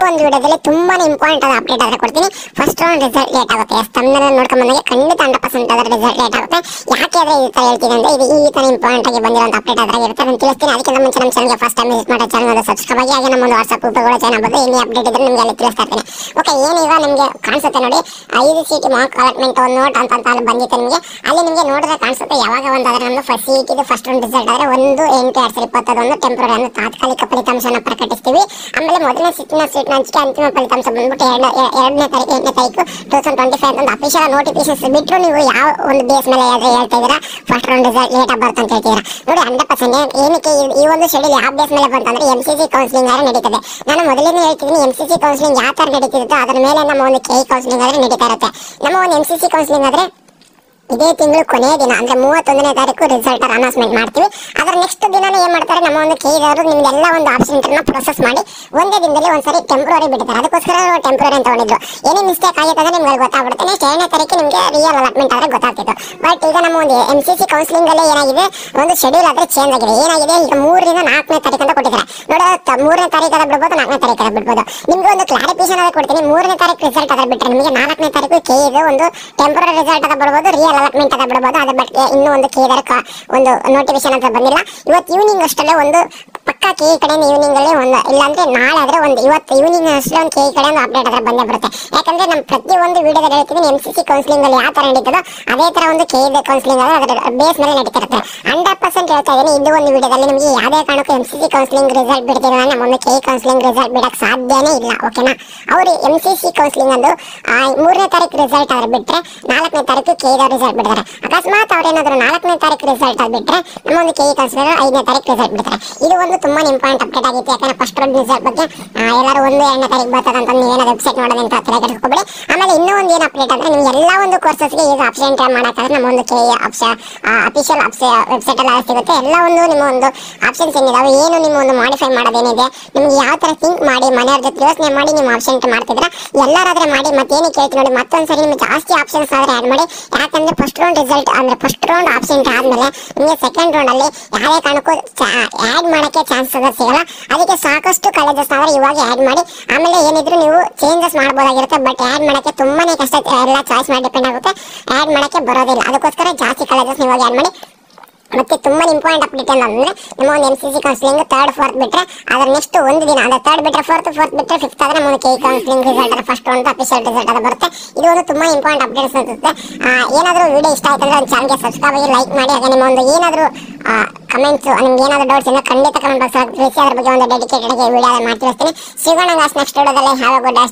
ಒಂದು ವಿಡಿಯೋದಲ್ಲಿ ತುಂಬಾನೇ ಇಂಪಾರ್ಟೆಂಟ್ ಆದ ಅಪ್ಡೇಟ್ ಆದ್ರೆ ಕೊಡ್ತೀನಿ. ಫಸ್ಟ್ ರೌಂಡ್ ರಿಸಲ್ಟ್ ಲೇಟ್ ಆಗುತ್ತೆ. ತಮ್ಮನ್ನ ನೋಡ್ಕೊಂಡ್ ಬಂದಾಗ ಖಂಡಿತ 100% ಅದರ ರಿಸಲ್ಟ್ ಲೇಟ್ ಆಗುತ್ತೆ. ಯಾಕೆ ಆದ್ರೆ ಈ ತರ ಹೇಳ್ತೀನಿ ಅಂದ್ರೆ ಇದು ಈ ತರ ಇಂಪಾರ್ಟೆಂಟ್ ಆಗಿ ಬಂದಿರುವಂತ ಅಪ್ಡೇಟ್ ಆದ್ರೆ ಇರುತ್ತೆ ನಾನು ತಿಳಿಸ್ತೀನಿ. ಅದಕ್ಕಿಂತ ಮುಂಚೆ ನಮ್ಮ ಚಾನಲ್ಗೆ ಫಸ್ಟ್ ಟೈಮ್ ವಿಸಿಟ್ ಮಾಡೋ ಚಾನಲ್ ಸಬ್ಸ್ಕ್ರೈಬ್ ಆಗಿ ಹಾಗೆ ನಮ್ಮ ಒಂದು ವಾಟ್ಸ್ಆಪ್ ಗ್ರೂಪ್ಗಳ ಜಾಯ್ನ್ ಆಗಬಹುದು. ಏನೇ ಅಪ್ಡೇಟ್ ಇದ್ರೆ ನಿಮಗೆ ಅಲ್ಲಿ ತಿಳಿಸ್ತಾ ಇರ್ತೀನಿ. ಓಕೆ, ಏನೀಗ ನಿಮಗೆ ಕಾಣಿಸುತ್ತೆ ನೋಡಿ, 5 ಸಿಟಿ ಮಾರ್ಕ್ ಅಲಾಟ್ಮೆಂಟ್ ಒಂದು ನೋಟ್ ಅಂತ ಅಲ್ಲಿ ಬಂದಿತ್ತು ನಿಮಗೆ. ಅಲ್ಲಿ ನಿಮಗೆ ನೋಡಿದ್ರೆ ಕಾಣಿಸುತ್ತೆ ಯಾವಾಗ ಒಂದು ಅದರ ನಮ್ಮ first city first round result ಆದ್ರೆ 1/8/2021 ಟೆಂಪರರಿ ಅಂದ್ರೆ ತಾತ್ಕಾಲಿಕ ಫಲಿತಾಂಶನ ಪ್ರಕಟಿಸ್ತೀವಿ. ಆಮೇಲೆ ಮೊದಲನೇ ಸೀಟ್ನ ಹಂಚಿಕೆ ಅಂತಿಮ ಫಲಿತಾಂಶ ಬಂದ್ಬಿಟ್ಟು 2ನೇ ತಾರೀಕು 8ನೇ ತಾರೀಕು 2025 ಅಂತ ಅಫಿಷಿಯಲ್ ನೋಟಿಫಿಕೇಶನ್ ಬಿಟ್ಟರು ನೀವು ಯಾವ ಒಂದು ಬೇಸ್ ಮೇಲೆ ಹೇಳ್ತಾ ಇದ್ದೀರಾ ಫಸ್ಟ್ ರೌಂಡ್ ರಿಸಲ್ಟ್ ಲೇಟ್ ಆಗಿ ಬರುತ್ತೆ ಅಂತ ಹೇಳ್ತೀರಾ ನೋಡಿ. 100% ಏನಕ್ಕೆ ಈ ಒಂದು ಶೆಡ್ಯೂಲ್ ಯಾವ ಬೇಸ್ ಮೇಲೆ ಬಂತಂದ್ರೆ MCC ಕೌನ್ಸಿಲಿಂಗ್ ಆದ್ರೆ ನಡೀತದೆ. ನಾನು ಮೊದಲನೇ ಹೇಳ್ತಿದ್ದೀನಿ MCC ಕೌನ್ಸಿಲಿಂಗ್ ಯಾವ ತರ ನಡೀತಿರುತ್ತೋ ಅದರ ಮೇಲೆ ನಮ್ಮ ಒಂದು KE ಕೌನ್ಸಿಲಿಂಗ್ ಆದ್ರೆ ನಡೀತಾ ಇರುತ್ತೆ. ನಮ್ಮ ಒಂದು MCC ಕೌನ್ಸಿಲಿಂಗ್ ಆದ್ರೆ ಇದೇ ತಿಂಗಳು ಕೊನೆಯ ದಿನ ಅಂದ್ರೆ 31ನೇ ತಾರೀಕು ರಿಸಲ್ಟ್ ಅನೌನ್ಸ್ಮೆಂಟ್ ಮಾಡ್ತೀವಿ. ಅದರ ನೆಕ್ಸ್ಟ್ ದಿನನೇ ಏನ್ ಮಾಡ್ತಾರೆ, ನಮ್ಮ ಒಂದು KE ನಿಮ್ಗೆಲ್ಲ ಒಂದು ಆಪ್ಷನ್ ಪ್ರೊಸೆಸ್ ಮಾಡಿ ಒಂದೇ ದಿನದಲ್ಲಿ ಒಂದ್ಸರಿ ಟೆಂಪ್ರರಿ ಬಿಡ್ತಾರೆ. ಅದಕ್ಕೋಸ್ಕರ ಟೆಂಪ್ರರಿ ಅಂತ ತಗೊಂಡಿದ್ರು. ಏನೇ ಮಿಸ್ಟೇಕ್ ಆಗಿತ್ತು ಅಂದ್ರೆ ನಿಮ್ಗೆ ಗೊತ್ತಾಗ್ಬಿಡುತ್ತೆ. ನೆಕ್ಸ್ಟ್ 7ನೇ ತಾರೀಕು ನಿಮಗೆ ರಿಯಲ್ ಅಲಾಟ್ಮೆಂಟ್ ಆದ್ರೆ ಗೊತ್ತಾಗ್ತಿತ್ತು. ಬಟ್ ಈಗ ನಮ್ಮ ಒಂದು MCC ಕೌನ್ಸಿಲಿಂಗ್ ಅಲ್ಲಿ ಏನಾಗಿದೆ, ಒಂದು ಶೆಡ್ಯೂಲ್ ಆದ್ರೆ ಚೇಂಜ್ ಆಗಿದೆ. ಏನಾಗಿದೆ, ಈಗ 3ರಿಂದ 4ನೇ ತಾರೀಕು ಅಂತ ಕೊಟ್ಟಿದ್ದಾರೆ ನೋಡಿ. 3ನೇ ತಾರೀಕು ಅದ ಬಿಡ್ಬೋದು, 4ನೇ ತಾರೀಕು ಅದ ಬಿಡ್ಬೋದು. ನಿಮ್ಗೆ ಒಂದು ಕ್ಲಾರಿಫಿಕೇಶನ್ ಆದ್ರೆ ಕೊಡ್ತೀನಿ. 3ನೇ ತಾರೀಕು ರಿಸಲ್ಟ್ ಅದ ಬಿಟ್ಟರೆ ನಿಮಗೆ 4ನೇ ತಾರೀಕು KE ಒಂದು ಟೆಂಪ್ರರಿ ರಿಸಲ್ಟ್ ಅದ ಬಿಡ್ಬೋದು, ರಿಯಲ್ ಅಲಾಟ್ಮೆಂಟ್ ಅದ ಬಿಡಬಹುದು. ಅದ್ರ ಬಟ್ ಇನ್ನೂ ಒಂದು KE ಒಂದು ನೋಟಿಫಿಕೇಶನ್ ಅಂತ ಬಂದಿಲ್ಲ. ಇವತ್ತು ಈವ್ನಿಂಗ್ ಅಷ್ಟಲ್ಲೇ ಒಂದು ಪಕ್ಕಾ KE ಕಡೆಯಿಂದ ಈವ್ನಿಂಗ್ ಅಲ್ಲಿ ಒಂದು ಇಲ್ಲಾಂದ್ರೆ ನಾಳೆ ಆದ್ರೆ ಒಂದು ಇವತ್ತು ಈವ್ನಿಂಗ್ ಅಷ್ಟೇ ಒಂದು KE ಕಡೆ ಒಂದು ಅಪ್ಡೇಟ್ ಆದ್ರೆ ಬಂದೇ ಬರುತ್ತೆ. ಯಾಕಂದ್ರೆ ನಮ್ಮ ಪ್ರತಿಯೊಂದು ವಿಡಿಯೋದಲ್ಲಿ ಹೇಳ್ತೀನಿ MCC ಕೌನ್ಸಿಲಿಂಗ್ ಅಲ್ಲಿ ಯಾವ ತರ ನಡೀತದೋ ಅದೇ ತರ ಒಂದು KE ಕೌನ್ಸಿಲಿಂಗ್ ಆದ್ರೆ ಅದರ ಬೇಸ್ ಮೇಲೆ ನಡೀತಿರುತ್ತೆ. 100% ಹೇಳ್ತಾ ಇದ್ದೀನಿ. ಇದು ಒಂದು ವಿಡಿಯೋದಲ್ಲಿ ನಿಮಗೆ ಯಾವುದೇ ಕಾರಣಕ್ಕೂ MCC ಕೌನ್ಸಿಲಿಂಗ್ ರಿಸಲ್ಟ್ ಬಿಡ್ತಿರೋ ನಮ್ಮ ಒಂದು KE ಕೌನ್ಸಿಲಿಂಗ್ ರಿಸಲ್ಟ್ ಬಿಡಕ್ಕೆ ಸಾಧ್ಯನೇ ಇಲ್ಲ. ಓಕೆನಾ, ಅವರು MCC ಕೌನ್ಸಿಲಿಂಗ್ ಅಂದು 3ನೇ ತಾರೀಕು ರಿಸಲ್ಟ್ ಆದ್ರೆ ಬಿಟ್ರೆ 4ನೇ ತಾರೀಕು KE ರಿಸಲ್ಟ್ ಬಿಡ್ತಾರೆ. ಅಕಸ್ಮಾತ್ ಅವ್ರೇನಾದ್ರು 4ನೇ ತಾರೀಕು ರಿಸಲ್ಟ್ ಆಗ್ಬಿಟ್ರೆ ನಮ್ಮ ಒಂದು KE ಕೌನ್ಸಿಲರ್ 5ನೇ ತಾರೀಕು ರಿಸಲ್ಟ್ ಬಿಡ್ತಾರೆ. ಇದು ಒಂದು ತುಂಬಾ ಇಂಪಾರ್ಟೆಂಟ್ ಅಪ್ಡೇಟ್ ಆಗಿತ್ತು. ಯಾಕಂದ್ರೆ ಫಸ್ಟ್ ರೌಂಡ್ ರಿಸಲ್ಟ್ ಬಗ್ಗೆ ಎಲ್ಲರೂ 1-2ನೇ ತಾರೀಕು ಬರ್ತದೆ ಅಂತ ನೀವೇನೋ ವೆಬ್ಸೈಟ್ ನೋಡೋದಂತ ತಲೆ ಕೆಡಿಸ್ಕೊಬೇಡಿ. ಆಮೇಲೆ ಇನ್ನೂ ಒಂದು ಏನು ಅಪ್ಡೇಟ್ ಅಂದ್ರೆ ನೀವು ಎಲ್ಲ ಒಂದು ಕೋರ್ಸಸ್ಗೆ ಈಗ ಆಪ್ಷನ್ ಎಂಟರ್ ಮಾಡೋಕ್ಕಾದ್ರೆ ನಮ್ಮ ಒಂದು KE ಅಫಿಷಿಯಲ್ ವೆಬ್ಸೈಟ್ ಎಲ್ಲ ಸಿಗುತ್ತೆ. ಎಲ್ಲ ಒಂದು ನಿಮ್ಮ ಒಂದು ಆಪ್ಷನ್ಸ್ ಏನಿದಾವೆ, ಏನು ನಿಮ್ಮ ಒಂದು ಮಾಡಿಫೈ ಮಾಡೋದೇನಿದೆ, ನಿಮ್ಗೆ ಯಾವ ತರ ಥಿಂಕ್ ಮಾಡಿ ಮನೆಯವ್ರ ಜೊತೆ ಯೋಚನೆ ಮಾಡಿ ನೀವು ಆಪ್ಷನ್ ಎಂಟರ್ ಮಾಡ್ತಿದ್ರೆ ಎಲ್ಲರಾದ್ರೆ ಮಾಡಿ. ಮತ್ತೇನು ಕೇಳ್ತೀನಿ ನೋಡಿ, ಮತ್ತೊಂದ್ಸರಿ ನಿಮ್ಗೆ ಜಾಸ್ತಿ ಆಪ್ಷನ್ಸ್ ಆದ್ರೆ ಆಡ್ ಮಾಡಿ. ಯಾಕಂದ್ರೆ ಫಸ್ಟ್ ರೌಂಡ್ ರಿಸಲ್ಟ್ ಅಂದ್ರೆ ಫಸ್ಟ್ ರೌಂಡ್ ಆಪ್ಷನ್ ಆದ್ಮೇಲೆ ನಿಮಗೆ ಸೆಕೆಂಡ್ ರೌಂಡ್ ಅಲ್ಲಿ ಯಾವುದೇ ಕಾರಣಕ್ಕೂ ಆಡ್ ಮಾಡಕ್ಕೆ ಚಾನ್ಸಸ್ ಸಿಗಲ್ಲ. ಅದಕ್ಕೆ ಸಾಕಷ್ಟು ಕಾಲೇಜಸ್ ಆದ್ರೆ ಇವಾಗ ಆಡ್ ಮಾಡಿ. ಆಮೇಲೆ ಏನಿದ್ರು ನೀವು ಚೇಂಜಸ್ ಮಾಡಬಹುದಾಗಿರುತ್ತೆ. ಬಟ್ ಆಡ್ ಮಾಡಕ್ಕೆ ತುಂಬಾನೇ ಕಷ್ಟ, ಎಲ್ಲ ಚಾಯ್ಸ್ ಮಾಡಿ ಡಿಪೆಂಡ್ ಆಗುತ್ತೆ. ಆಡ್ ಮಾಡಕ್ಕೆ ಬರೋದಿಲ್ಲ. ಅದಕ್ಕೋಸ್ಕರ ಜಾಸ್ತಿ ಕಾಲೇಜಸ್ ಇವಾಗ ಆಡ್ ಮಾಡಿ. ಮತ್ತೆ ತುಂಬಾ ಇಂಪಾರ್ಟೆಂಟ್ ಅಪ್ಡೇಟ್ ಏನಂದ್ರೆ ನಮ್ಮ ಒಂದು MCC ಕೌನ್ಸಿಲಿಂಗ್ 3rd 4th ಬಿಟ್ರೆ ಅದರ ನೆಕ್ಸ್ಟ್ ಒಂದು ದಿನ ಅಂದ್ರೆ 3rd ಬಿಟ್ರೆ 4th ಬಿಟ್ರೆ 5th ಆದ್ರೆ ನಮ್ಮ KE ಕೌನ್ಸಿಲಿಂಗ್ ರಿಸಲ್ಟ್ ಅದ ಫಸ್ಟ್ ಒಂದು ಅಫಿಷಿಯಲ್ ರಿಸಲ್ಟ್ ಅದ ಬರುತ್ತೆ. ಇದು ಒಂದು ತುಂಬಾ ಇಂಪಾರ್ಟೆಂಟ್ ಅಪ್ಡೇಟ್ಸ್ ಅನ್ಸುತ್ತೆ. ಏನಾದರೂ ವಿಡಿಯೋ ಇಷ್ಟ ಆಯ್ತು ಅಂದ್ರೆ ಒಂದು ಚಾನಲ್ಗೆ ಸಬ್ಸ್ಕ್ರೈಬ್ ಆಗಿ ಲೈಕ್ ಮಾಡಿ. ಹಾಗೆ ನಿಮ್ಮ ಒಂದು ಏನಾದರೂ ಕಮೆಂಟ್ಸ್ ನಿಮ್ಗೆ ಏನಾದರೂ ಡೌಟ್ಸ್ ಇದ್ರೆ ಖಂಡಿತ ಕಮೆಂಟ್ ಬಾಕ್ಸ್ ತಿಳಿಸಿ. ಅದ್ರ ಬಗ್ಗೆ ಒಂದು ಡೆಡಿಕೇಟೆಡ್ ವಿಡಿಯೋ ಮಾಡಿ ತಿಳಿಸ್ತೀನಿ. ಸಿಗೋಣ ನೆಕ್ಸ್ಟ್ ವಿಡಿಯೋದಲ್ಲಿ. Have a good day.